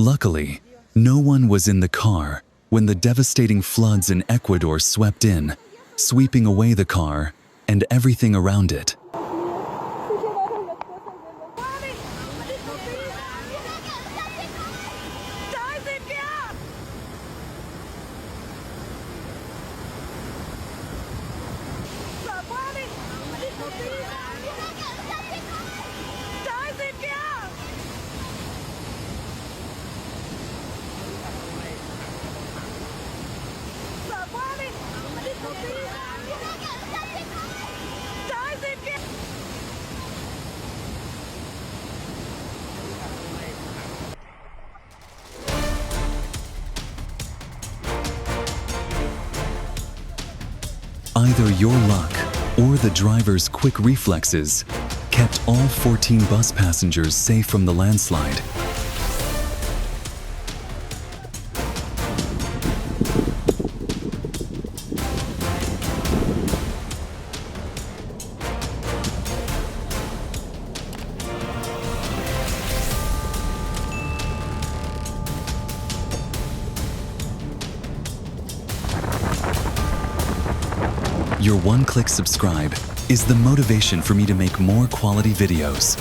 Luckily, no one was in the car when the devastating floods in Ecuador swept in, sweeping away the car and everything around it. Either your luck or the driver's quick reflexes kept all 14 bus passengers safe from the landslide. Your one-click subscribe is the motivation for me to make more quality videos.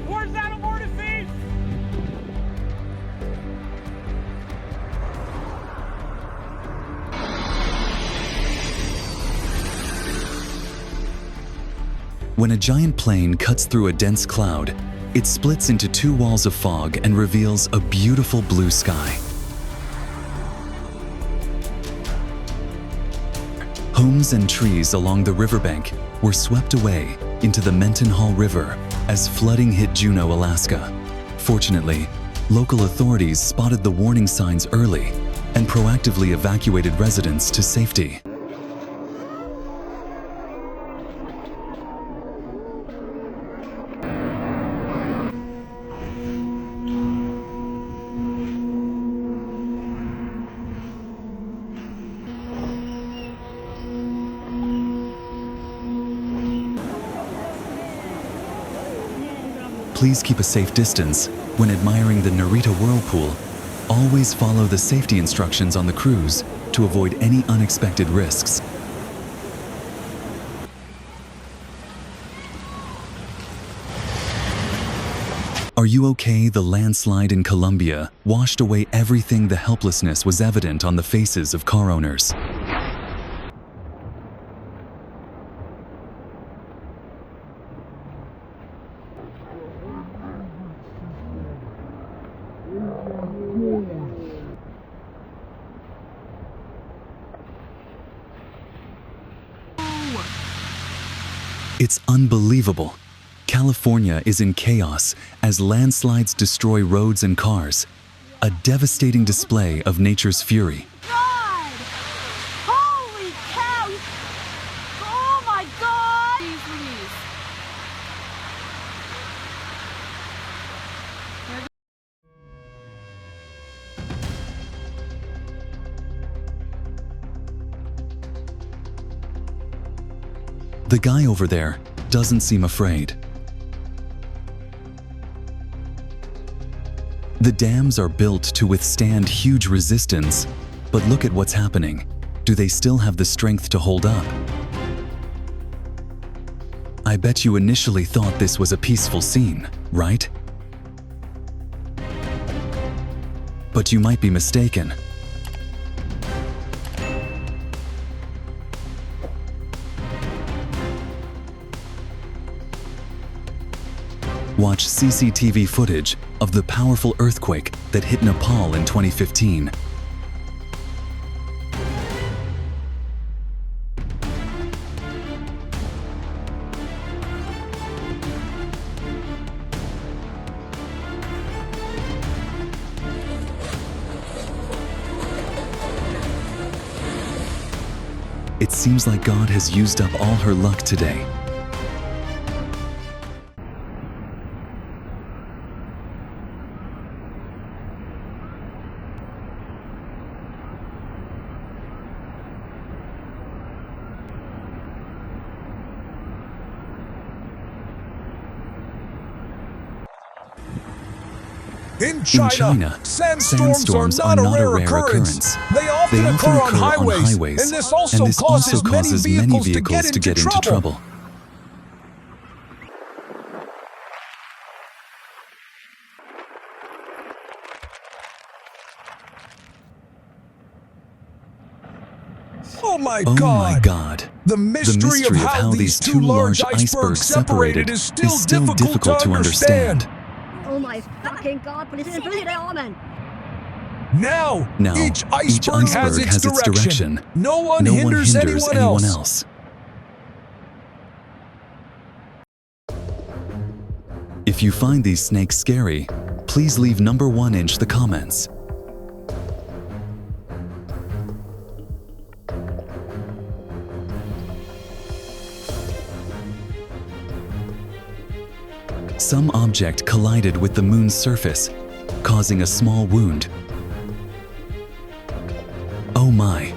Where's that aborted feed? When a giant plane cuts through a dense cloud, it splits into two walls of fog and reveals a beautiful blue sky. Homes and trees along the riverbank were swept away into the Mendenhall River as flooding hit Juneau, Alaska. Fortunately, local authorities spotted the warning signs early and proactively evacuated residents to safety. Please keep a safe distance when admiring the Narita Whirlpool. Always follow the safety instructions on the cruise to avoid any unexpected risks. Are you okay? The landslide in Colombia washed away everything. The helplessness was evident on the faces of car owners. It's unbelievable. California is in chaos as landslides destroy roads and cars. A devastating display of nature's fury. God! Holy cow! Oh my God! Please. The guy over there doesn't seem afraid. The dams are built to withstand huge resistance, but look at what's happening. Do they still have the strength to hold up? I bet you initially thought this was a peaceful scene, right? But you might be mistaken. Watch CCTV footage of the powerful earthquake that hit Nepal in 2015. It seems like God has used up all her luck today. In China, sandstorms are not a rare occurrence. They often occur on highways, and this also causes many vehicles to get into trouble. Oh my God! The mystery of how these two large icebergs separated is still difficult to understand. Oh my fucking god, please bring it on, man. Now, each iceberg has its direction. No one hinders anyone else. If you find these snakes scary, please leave number 1 inch the comments. Some object collided with the moon's surface, causing a small wound. Oh my!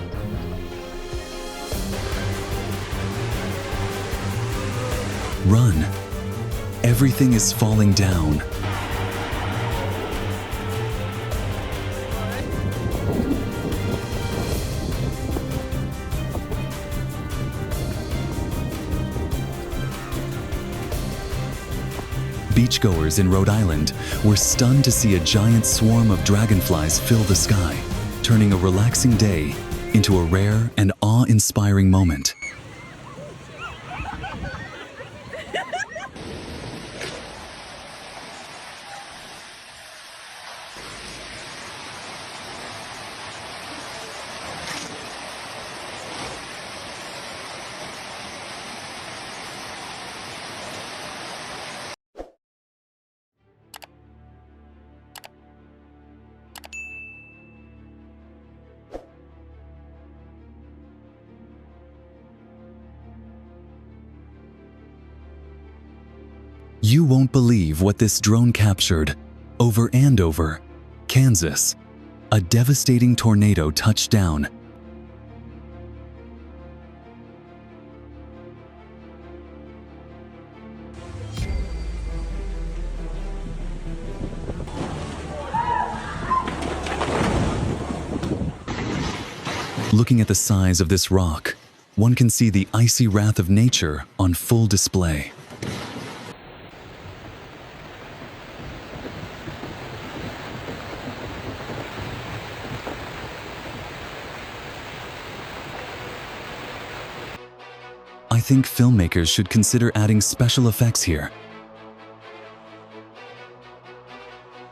Run! Everything is falling down. Beachgoers in Rhode Island were stunned to see a giant swarm of dragonflies fill the sky, turning a relaxing day into a rare and awe-inspiring moment. You won't believe what this drone captured. Over Andover, Kansas, a devastating tornado touched down. Looking at the size of this rock, one can see the icy wrath of nature on full display. I think filmmakers should consider adding special effects here.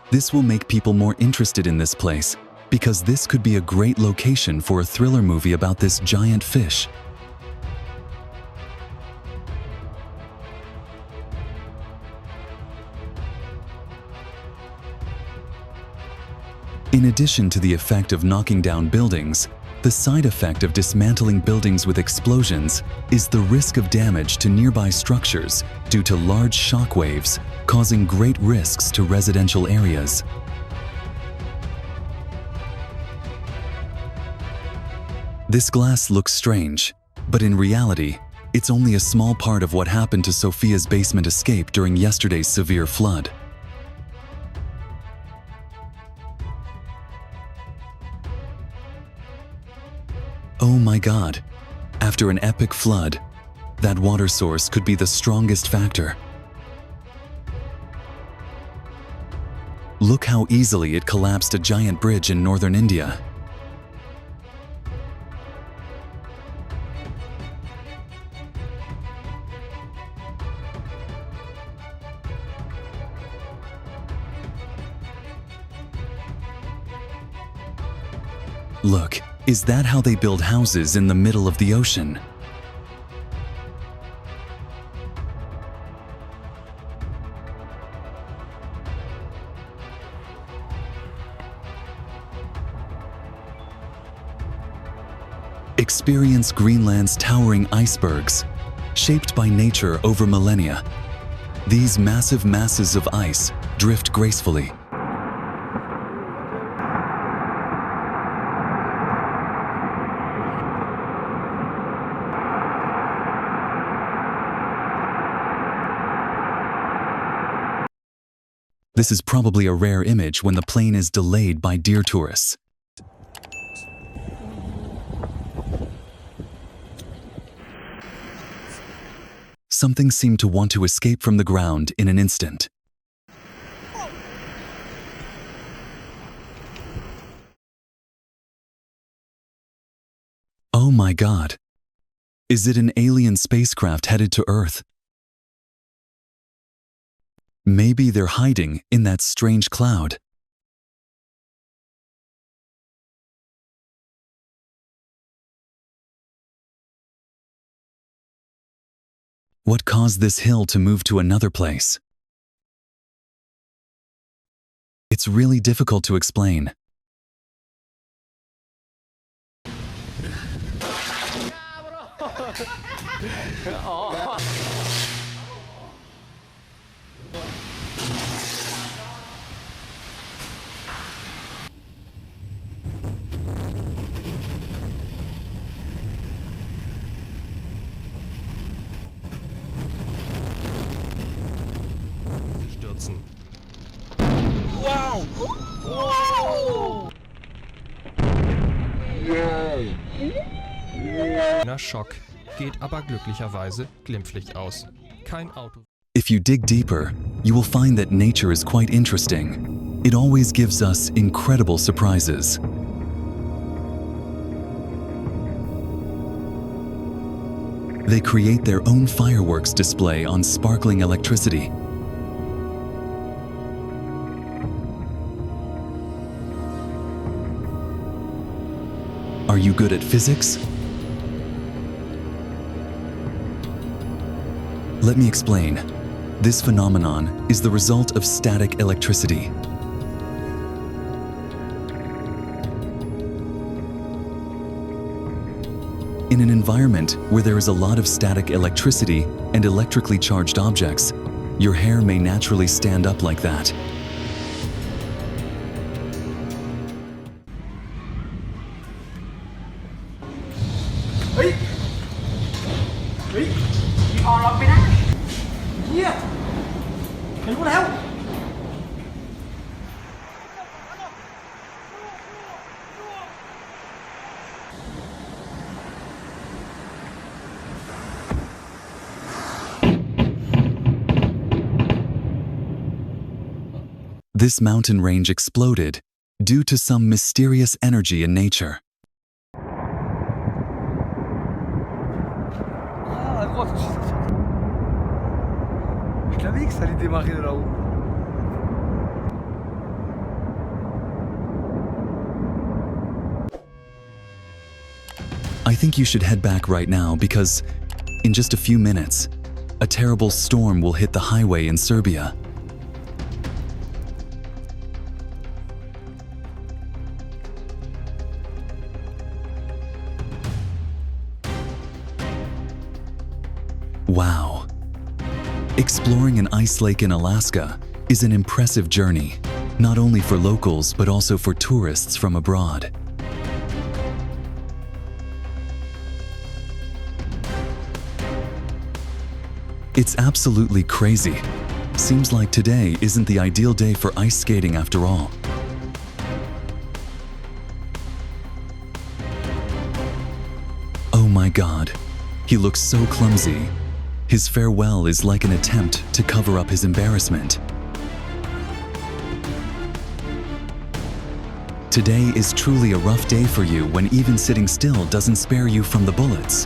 This will make people more interested in this place, because this could be a great location for a thriller movie about this giant fish. In addition to the effect of knocking down buildings, the side effect of dismantling buildings with explosions is the risk of damage to nearby structures due to large shock waves, causing great risks to residential areas. This glass looks strange, but in reality, it's only a small part of what happened to Sophia's basement escape during yesterday's severe flood. Oh my God! After an epic flood, that water source could be the strongest factor. Look how easily it collapsed a giant bridge in northern India. Look. Is that how they build houses in the middle of the ocean? Experience Greenland's towering icebergs, shaped by nature over millennia. These massive masses of ice drift gracefully. This is probably a rare image when the plane is delayed by deer tourists. Something seemed to want to escape from the ground in an instant. Oh my God! Is it an alien spacecraft headed to Earth? Maybe they're hiding in that strange cloud. What caused this hill to move to another place? It's really difficult to explain. Stürzen. Wow! Na Schock, geht aber glücklicherweise glimpflich aus. Kein Auto. If you dig deeper, you will find that nature is quite interesting. It always gives us incredible surprises. They create their own fireworks display on sparkling electricity. Are you good at physics? Let me explain. This phenomenon is the result of static electricity. In an environment where there is a lot of static electricity and electrically charged objects, your hair may naturally stand up like that. This mountain range exploded due to some mysterious energy in nature. Ah, gros, je t'avais dit que ça allait démarrer de là-haut. I think you should head back right now because, in just a few minutes, a terrible storm will hit the highway in Serbia. Wow! Exploring an ice lake in Alaska is an impressive journey, not only for locals but also for tourists from abroad. It's absolutely crazy. Seems like today isn't the ideal day for ice skating after all. Oh my God, he looks so clumsy. His farewell is like an attempt to cover up his embarrassment. Today is truly a rough day for you when even sitting still doesn't spare you from the bullets.